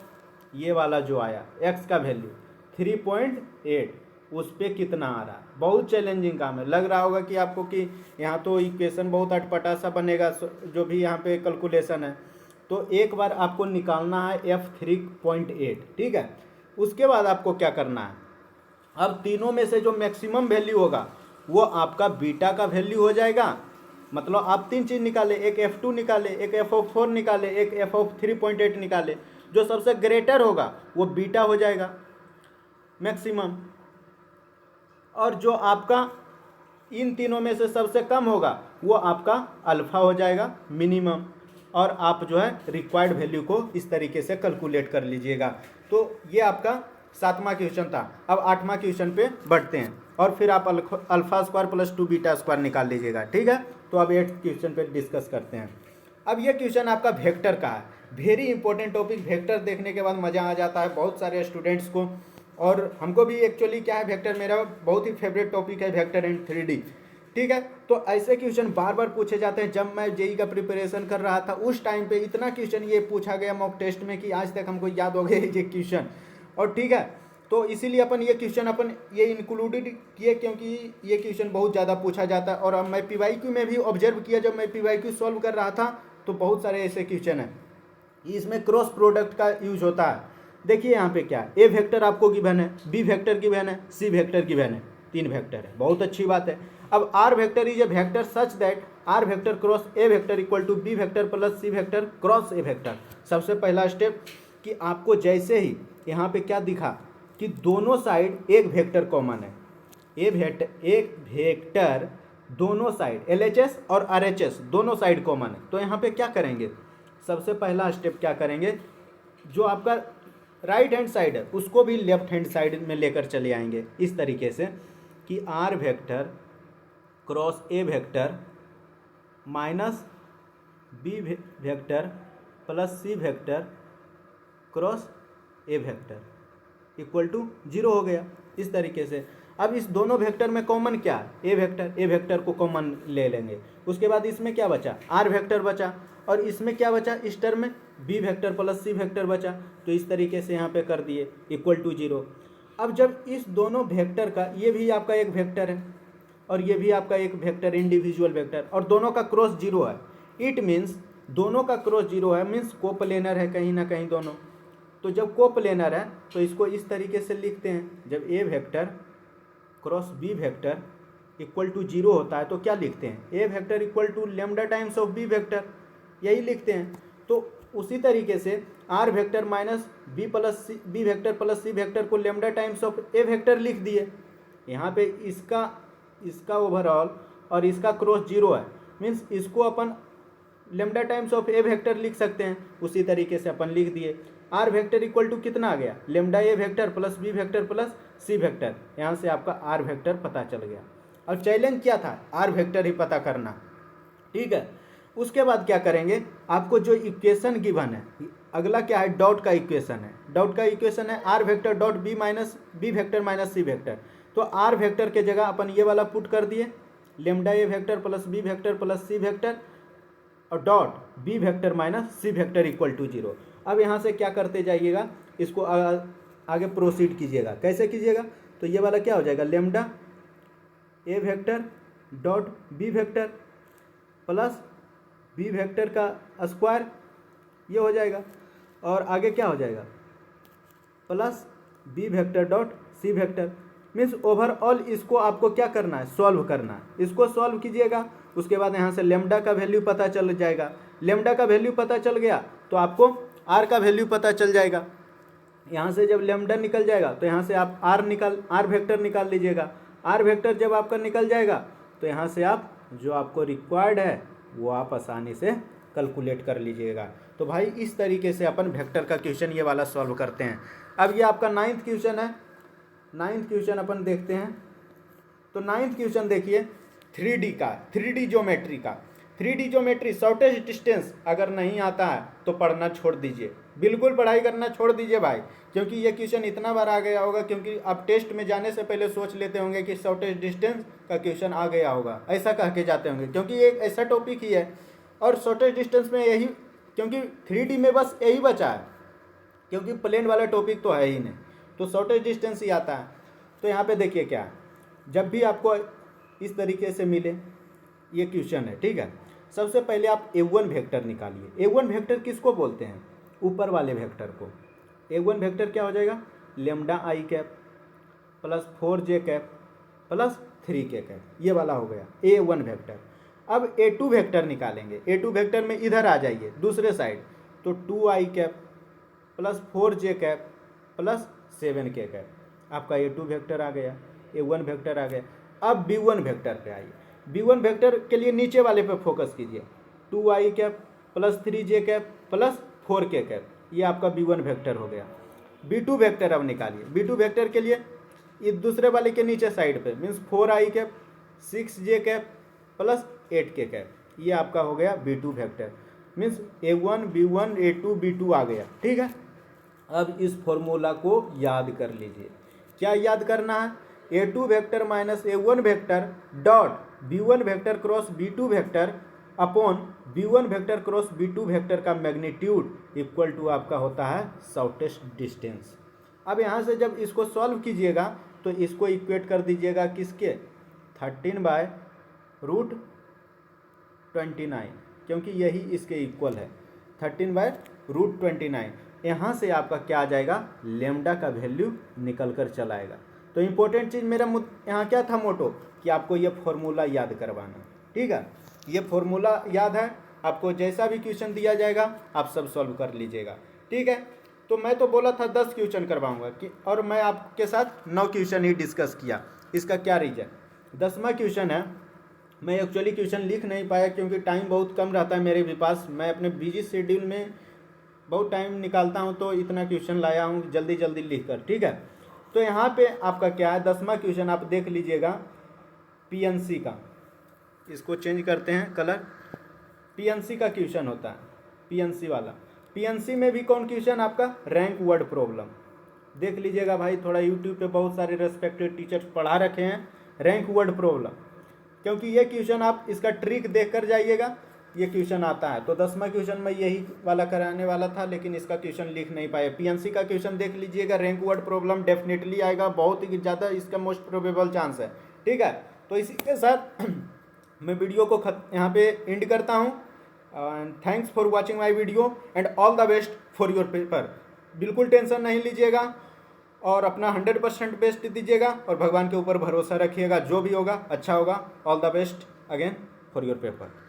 ये वाला जो आया x का वैल्यू 3.8, उस पर कितना आ रहा है। बहुत चैलेंजिंग काम है, लग रहा होगा कि आपको कि यहाँ तो इक्वेशन बहुत अटपटा सा बनेगा, जो भी यहाँ पे कैलकुलेशन है। तो एक बार आपको निकालना है f 3.8। ठीक है, उसके बाद आपको क्या करना है, अब तीनों में से जो मैक्सिमम वैल्यू होगा वो आपका बीटा का वैल्यू हो जाएगा। मतलब आप 3 चीज़ निकाले, एक f2 निकाले, एक f4 निकाले, एक f3.8 निकाले। जो सबसे ग्रेटर होगा वो बीटा हो जाएगा मैक्सिमम, और जो आपका इन तीनों में से सबसे कम होगा वो आपका अल्फा हो जाएगा मिनिमम। और आप जो है रिक्वायर्ड वैल्यू को इस तरीके से कैलकुलेट कर लीजिएगा। तो ये आपका 7वां क्वेश्चन था। अब 8वां क्वेश्चन पे बढ़ते हैं और फिर आप alpha square plus 2 beta square निकाल लीजिएगा। ठीक है, तो अब 8th क्वेश्चन पे डिस्कस करते हैं। अब ये क्वेश्चन आपका वेक्टर का है। Very important topic. वेक्टर देखने के बाद मज़ा आ जाता है बहुत सारे स्टूडेंट्स को, और हमको भी एक्चुअली क्या है, वेक्टर मेरा बहुत ही फेवरेट टॉपिक है, वेक्टर एंड 3D। ठीक है, तो ऐसे क्वेश्चन बार बार पूछे जाते हैं। जब मैं जेई का प्रिपरेशन कर रहा था उस टाइम पे इतना क्वेश्चन ये पूछा गया मॉक टेस्ट में कि आज तक हमको याद हो गए ये क्वेश्चन। और ठीक है, तो इसीलिए अपन ये क्वेश्चन अपन ये इंक्लूडेड किए, क्योंकि ये क्वेश्चन बहुत ज़्यादा पूछा जाता है। और अब मैं पीवाईक्यू में भी ऑब्जर्व किया, जब मैं पीवाईक्यू सॉल्व कर रहा था तो बहुत सारे ऐसे क्वेश्चन हैं, इसमें क्रॉस प्रोडक्ट का यूज होता है। देखिए यहाँ पे क्या है, ए वेक्टर आपको गिवन है, बी वेक्टर गिवन है, सी वेक्टर गिवन है, 3 वेक्टर है, बहुत अच्छी बात है। अब r vector is a vector such that r vector cross a vector equal to b vector plus C vector cross a vector. सबसे पहला स्टेप कि आपको जैसे ही यहाँ पे क्या दिखा कि दोनों साइड एक वेक्टर कॉमन है, एक वेक्टर दोनों साइड LHS और RHS दोनों साइड कॉमन है, तो यहाँ पे क्या करेंगे, सबसे पहला स्टेप क्या करेंगे, जो आपका राइट हैंड साइड है उसको भी लेफ्ट हैंड साइड में लेकर चले आएंगे इस तरीके से कि r vector cross a vector minus B vector plus C vector cross a vector equal to 0 हो गया इस तरीके से। अब इस दोनों वेक्टर में कॉमन क्या है, ए वेक्टर को कॉमन ले लेंगे। उसके बाद इसमें क्या बचा, आर वेक्टर बचा, और इसमें क्या बचा, इस टर्म में B vector plus C vector बचा। तो इस तरीके से यहाँ पे कर दिए इक्वल टू 0। अब जब इस दोनों वेक्टर का, ये भी आपका एक वेक्टर है और ये भी आपका एक वेक्टर इंडिविजुअल वेक्टर, और दोनों का क्रॉस 0 है, इट मीन्स दोनों का क्रॉस 0 है, मीन्स कोप्लेनर है कहीं ना कहीं दोनों। तो जब कोप्लेनर है तो इसको इस तरीके से लिखते हैं, जब A vector cross B vector equal to 0 होता है तो क्या लिखते हैं, A vector equal to lambda times of B vector, यही लिखते हैं। तो उसी तरीके से R vector minus B vector plus सी वेक्टर को lambda times of A vector लिख दिए। यहाँ पे इसका ओवरऑल और इसका क्रॉस 0 है, मीन्स इसको अपन lambda times of A vector लिख सकते हैं। उसी तरीके से अपन लिख दिए आर वेक्टर इक्वल टू कितना आ गया, lambda A vector plus B vector plus C vector. यहाँ से आपका आर वेक्टर पता चल गया। अब चैलेंज क्या था, आर वेक्टर ही पता करना, ठीक है। उसके बाद क्या करेंगे, आपको जो इक्वेशन गिवन है, अगला क्या है, डॉट का इक्वेशन है। डॉट का इक्वेशन है R vector dot B vector minus C vector. तो आर वेक्टर के जगह अपन ये वाला पुट कर दिए, lambda A vector plus B vector plus C vector और dot B vector minus C vector equal to 0। अब यहाँ से क्या करते जाइएगा, इसको आगे प्रोसीड कीजिएगा। कैसे कीजिएगा, तो ये वाला क्या हो जाएगा, lambda A vector dot B vector plus B vector का स्क्वायर, ये हो जाएगा, और आगे क्या हो जाएगा, plus B vector dot C vector. Means overall इसको आपको क्या करना है, सॉल्व करना है। इसको सॉल्व कीजिएगा, उसके बाद यहाँ से लेमडा का वैल्यू पता चल जाएगा। लेमडा का वैल्यू पता चल गया तो आपको आर का वैल्यू पता चल जाएगा। यहाँ से जब लेमडा निकल जाएगा तो यहाँ से आप आर वेक्टर निकाल लीजिएगा। आर वेक्टर जब आपका निकल जाएगा तो यहाँ से आप जो आपको रिक्वायर्ड है वो आप आसानी से कैलकुलेट कर लीजिएगा। तो भाई इस तरीके से अपन वेक्टर का क्वेश्चन ये वाला सॉल्व करते हैं। अब ये आपका 9th क्वेश्चन है। 9th क्वेश्चन अपन देखते हैं। तो 9th क्वेश्चन देखिए 3D का, 3D ज्योमेट्री का। 3D ज्योमेट्री शॉर्टेज डिस्टेंस अगर नहीं आता है तो पढ़ना छोड़ दीजिए, बिल्कुल पढ़ाई करना छोड़ दीजिए भाई, क्योंकि ये क्वेश्चन इतना बार आ गया होगा, क्योंकि आप टेस्ट में जाने से पहले सोच लेते होंगे कि शॉर्टेज डिस्टेंस का क्वेश्चन आ गया होगा, ऐसा कह के जाते होंगे, क्योंकि ये एक ऐसा टॉपिक ही है। और शॉर्टेज डिस्टेंस में यही, क्योंकि 3D में बस यही बचा है, क्योंकि प्लेन वाला टॉपिक तो है ही नहीं, तो शॉर्टेज डिस्टेंस ही आता है। तो यहाँ पे देखिए क्या, जब भी आपको इस तरीके से मिले ये क्वेश्चन है, ठीक है, सबसे पहले आप A1 वेक्टर निकालिए। A1 वेक्टर किसको बोलते हैं, ऊपर वाले वेक्टर को। A1 वेक्टर क्या हो जाएगा, lambda I cap plus 4j cap plus 3k cap, ये वाला हो गया A1 वेक्टर। अब A2 वेक्टर निकालेंगे। A2 वेक्टर में इधर आ जाइए दूसरे साइड, तो 2i cap plus 4j cap plus 7k cap, आपका A2 वेक्टर आ गया, A1 वेक्टर आ गया। अब B1 वेक्टर पे आइए। B1 वेक्टर के लिए नीचे वाले पे फोकस कीजिए, 2i cap plus 3j cap plus 4k cap, ये आपका B1 वेक्टर हो गया। B2 वेक्टर अब निकालिए। B2 वेक्टर के लिए ये दूसरे वाले के नीचे साइड पे, means 4i cap 6j cap plus 8k cap, ये आपका हो गया B2 vector. Means A1 B1 A2 B2 आ गया, ठीक है। अब इस फॉर्मूला को याद कर लीजिए। क्या याद करना है? A2 vector minus A1 vector dot B1 vector cross B2 vector upon B1 vector cross B2 vector का मैग्नीट्यूड इक्वल टू आपका होता है शॉर्टेस्ट डिस्टेंस। अब यहाँ से जब इसको सॉल्व कीजिएगा तो इसको इक्वेट कर दीजिएगा किसके? 13/√29, क्योंकि यही इसके इक्वल है। 13/√29 यहाँ से आपका क्या आ जाएगा? लेमडा का वैल्यू निकल कर चला आएगा। तो इम्पोर्टेंट चीज़ मेरा यहाँ क्या था मोटो कि आपको ये फॉर्मूला याद करवाना, ठीक है। ये फॉर्मूला याद है आपको, जैसा भी क्वेश्चन दिया जाएगा आप सब सॉल्व कर लीजिएगा, ठीक है। तो मैं तो बोला था 10 क्वेश्चन करवाऊंगा कि, और मैं आपके साथ 9 क्वेश्चन ही डिस्कस किया। इसका क्या रीज़न? 10वां क्वेश्चन है, मैं एक्चुअली क्वेश्चन लिख नहीं पाया क्योंकि टाइम बहुत कम रहता है मेरे भी पास। मैं अपने बिजी शेड्यूल में बहुत टाइम निकालता हूं, तो इतना क्वेश्चन लाया हूं जल्दी जल्दी लिख कर, ठीक है। तो यहाँ पे आपका क्या है, 10वां क्वेश्चन आप देख लीजिएगा पीएनसी का। इसको चेंज करते हैं कलर। पीएनसी का क्वेश्चन होता है, पीएनसी वाला। पीएनसी में भी कौन क्वेश्चन आपका? Rank word problem. देख लीजिएगा भाई, थोड़ा यूट्यूब पे बहुत सारे रेस्पेक्टेड टीचर्स पढ़ा रखे हैं रैंक वर्ड प्रॉब्लम, क्योंकि ये क्वेश्चन आप इसका ट्रिक देख कर जाइएगा, ये क्वेश्चन आता है। तो 10वां क्वेश्चन मैं यही वाला कराने वाला था, लेकिन इसका क्वेश्चन लिख नहीं पाया। पीएनसी का क्वेश्चन देख लीजिएगा, रैंक वर्ड प्रॉब्लम डेफिनेटली आएगा, बहुत ही ज़्यादा इसका मोस्ट प्रोबेबल चांस है, ठीक है। तो इसी के साथ मैं वीडियो को यहाँ पे एंड करता हूँ। Thanks for watching my video and all the best for your paper. बिल्कुल टेंशन नहीं लीजिएगा और अपना 100% बेस्ट दीजिएगा और भगवान के ऊपर भरोसा रखिएगा, जो भी होगा अच्छा होगा। All the best again for your paper.